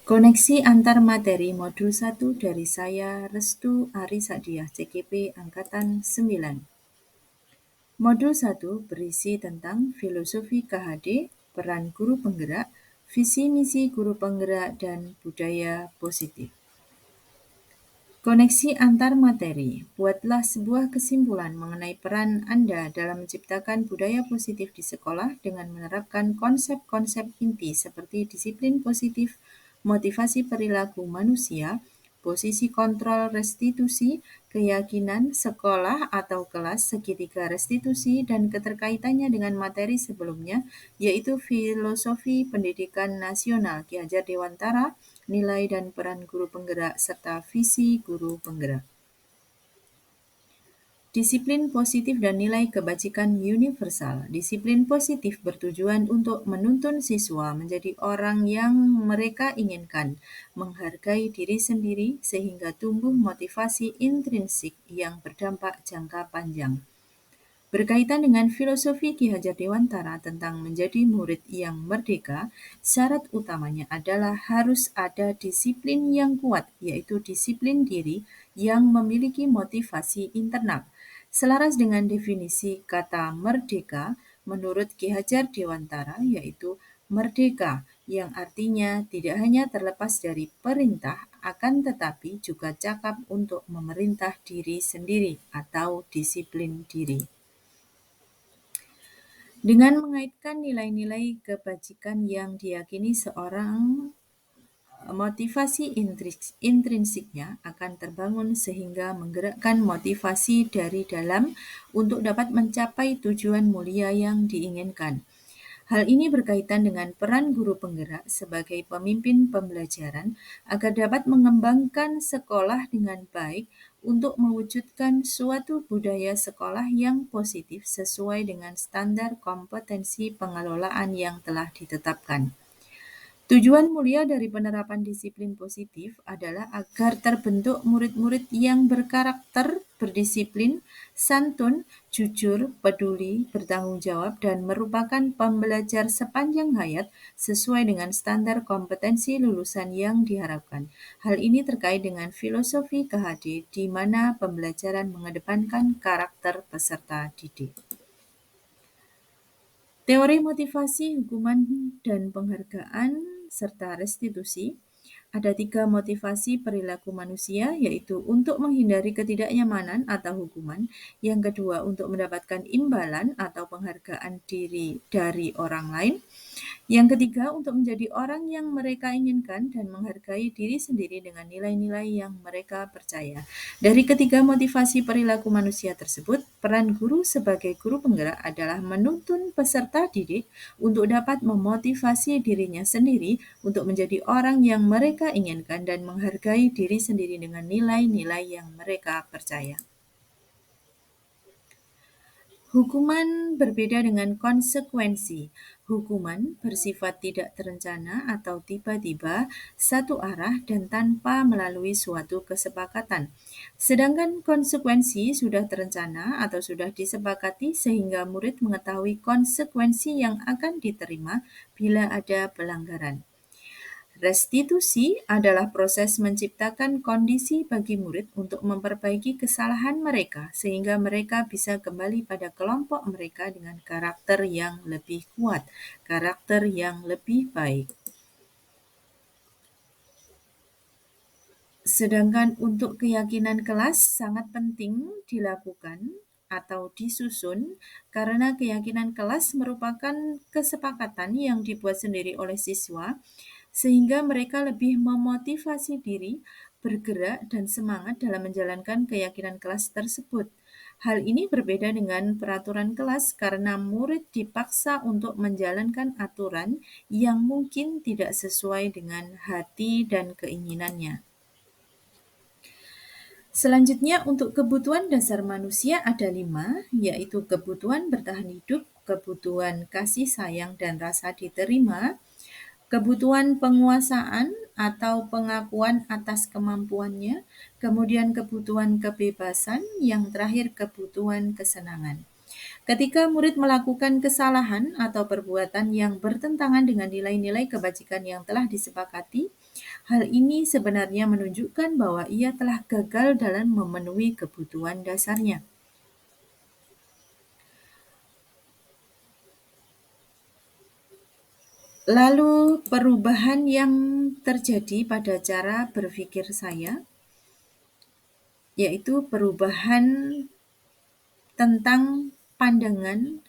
Koneksi antar materi modul 1 dari saya Restu Arisadiah CGP Angkatan 9. Modul 1 berisi tentang filosofi KHD, peran guru penggerak, visi misi guru penggerak, dan budaya positif. Koneksi antar materi. Buatlah sebuah kesimpulan mengenai peran Anda dalam menciptakan budaya positif di sekolah dengan menerapkan konsep-konsep inti seperti disiplin positif, motivasi perilaku manusia, posisi kontrol restitusi, keyakinan sekolah atau kelas segitiga restitusi, dan keterkaitannya dengan materi sebelumnya, yaitu filosofi pendidikan nasional Ki Hajar Dewantara, nilai dan peran guru penggerak, serta visi guru penggerak. Disiplin positif dan nilai kebajikan universal. Disiplin positif bertujuan untuk menuntun siswa menjadi orang yang mereka inginkan, menghargai diri sendiri sehingga tumbuh motivasi intrinsik yang berdampak jangka panjang. Berkaitan dengan filosofi Ki Hajar Dewantara tentang menjadi murid yang merdeka, syarat utamanya adalah harus ada disiplin yang kuat, yaitu disiplin diri yang memiliki motivasi internal. Selaras dengan definisi kata merdeka, menurut Ki Hajar Dewantara, yaitu merdeka yang artinya tidak hanya terlepas dari perintah, akan tetapi juga cakap untuk memerintah diri sendiri atau disiplin diri. Dengan mengaitkan nilai-nilai kebajikan yang diyakini seorang, motivasi intrinsiknya akan terbangun sehingga menggerakkan motivasi dari dalam untuk dapat mencapai tujuan mulia yang diinginkan. Hal ini berkaitan dengan peran guru penggerak sebagai pemimpin pembelajaran agar dapat mengembangkan sekolah dengan baik untuk mewujudkan suatu budaya sekolah yang positif sesuai dengan standar kompetensi pengelolaan yang telah ditetapkan. Tujuan mulia dari penerapan disiplin positif adalah agar terbentuk murid-murid yang berkarakter, berdisiplin, santun, jujur, peduli, bertanggung jawab, dan merupakan pembelajar sepanjang hayat sesuai dengan standar kompetensi lulusan yang diharapkan. Hal ini terkait dengan filosofi KHD di mana pembelajaran mengedepankan karakter peserta didik. Teori motivasi, hukuman, dan penghargaan, serta restitusi. Ada 3 motivasi perilaku manusia, yaitu untuk menghindari ketidaknyamanan atau hukuman. Yang kedua, untuk mendapatkan imbalan atau penghargaan diri dari orang lain. Yang ketiga, untuk menjadi orang yang mereka inginkan dan menghargai diri sendiri dengan nilai-nilai yang mereka percaya. Dari ketiga motivasi perilaku manusia tersebut, peran guru sebagai guru penggerak adalah menuntun peserta didik untuk dapat memotivasi dirinya sendiri untuk menjadi orang yang mereka inginkan dan menghargai diri sendiri dengan nilai-nilai yang mereka percaya. Hukuman berbeda dengan konsekuensi. Hukuman bersifat tidak terencana atau tiba-tiba, satu arah, dan tanpa melalui suatu kesepakatan. Sedangkan konsekuensi sudah terencana atau sudah disepakati sehingga murid mengetahui konsekuensi yang akan diterima bila ada pelanggaran. Restitusi adalah proses menciptakan kondisi bagi murid untuk memperbaiki kesalahan mereka sehingga mereka bisa kembali pada kelompok mereka dengan karakter yang lebih kuat, karakter yang lebih baik. Sedangkan untuk keyakinan kelas sangat penting dilakukan atau disusun karena keyakinan kelas merupakan kesepakatan yang dibuat sendiri oleh siswa sehingga mereka lebih memotivasi diri, bergerak, dan semangat dalam menjalankan keyakinan kelas tersebut. Hal ini berbeda dengan peraturan kelas karena murid dipaksa untuk menjalankan aturan yang mungkin tidak sesuai dengan hati dan keinginannya. Selanjutnya untuk kebutuhan dasar manusia ada 5, yaitu kebutuhan bertahan hidup, kebutuhan kasih sayang dan rasa diterima, kebutuhan penguasaan atau pengakuan atas kemampuannya, kemudian kebutuhan kebebasan, yang terakhir kebutuhan kesenangan. Ketika murid melakukan kesalahan atau perbuatan yang bertentangan dengan nilai-nilai kebajikan yang telah disepakati, Hal ini sebenarnya menunjukkan bahwa ia telah gagal dalam memenuhi kebutuhan dasarnya. Lalu perubahan yang terjadi pada cara berpikir saya, yaitu perubahan tentang pandangan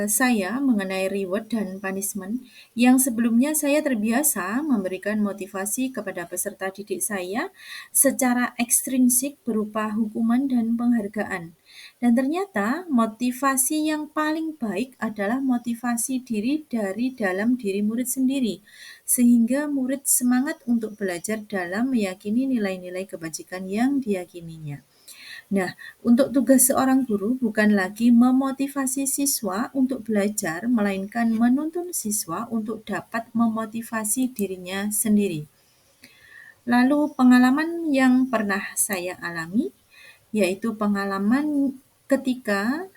saya mengenai reward dan punishment. Yang sebelumnya saya terbiasa memberikan motivasi kepada peserta didik saya secara ekstrinsik berupa hukuman dan penghargaan. Dan ternyata motivasi yang paling baik adalah motivasi diri dari dalam diri murid sendiri, sehingga murid semangat untuk belajar dalam meyakini nilai-nilai kebajikan yang diyakininya. Nah, untuk tugas seorang guru bukan lagi memotivasi siswa untuk belajar, melainkan menuntun siswa untuk dapat memotivasi dirinya sendiri. Lalu pengalaman yang pernah saya alami, yaitu pengalaman ketika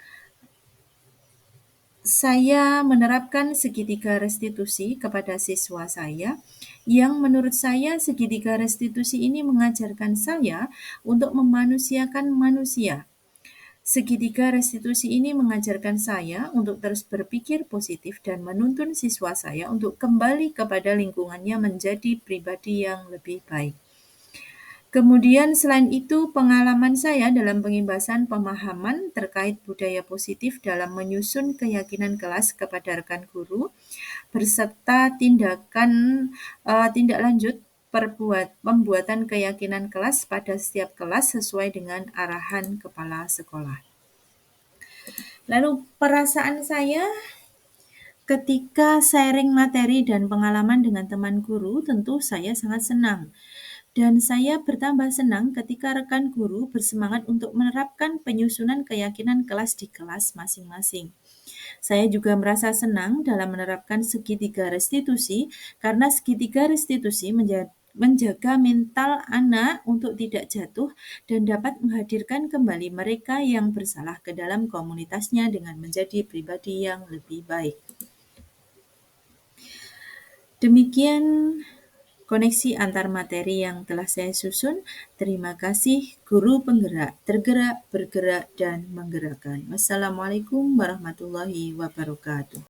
saya menerapkan segitiga restitusi kepada siswa saya, yang menurut saya segitiga restitusi ini mengajarkan saya untuk memanusiakan manusia. Segitiga restitusi ini mengajarkan saya untuk terus berpikir positif dan menuntun siswa saya untuk kembali kepada lingkungannya menjadi pribadi yang lebih baik. Kemudian selain itu, pengalaman saya dalam pengimbasan pemahaman terkait budaya positif dalam menyusun keyakinan kelas kepada rekan guru, berserta tindak lanjut pembuatan keyakinan kelas pada setiap kelas sesuai dengan arahan kepala sekolah. Lalu perasaan saya ketika sharing materi dan pengalaman dengan teman guru, tentu saya sangat senang. Dan saya bertambah senang ketika rekan guru bersemangat untuk menerapkan penyusunan keyakinan kelas di kelas masing-masing. Saya juga merasa senang dalam menerapkan segitiga restitusi karena segitiga restitusi menjaga mental anak untuk tidak jatuh dan dapat menghadirkan kembali mereka yang bersalah ke dalam komunitasnya dengan menjadi pribadi yang lebih baik. Demikian koneksi antar materi yang telah saya susun. Terima kasih, guru penggerak, tergerak, bergerak, dan menggerakkan. Wassalamualaikum warahmatullahi wabarakatuh.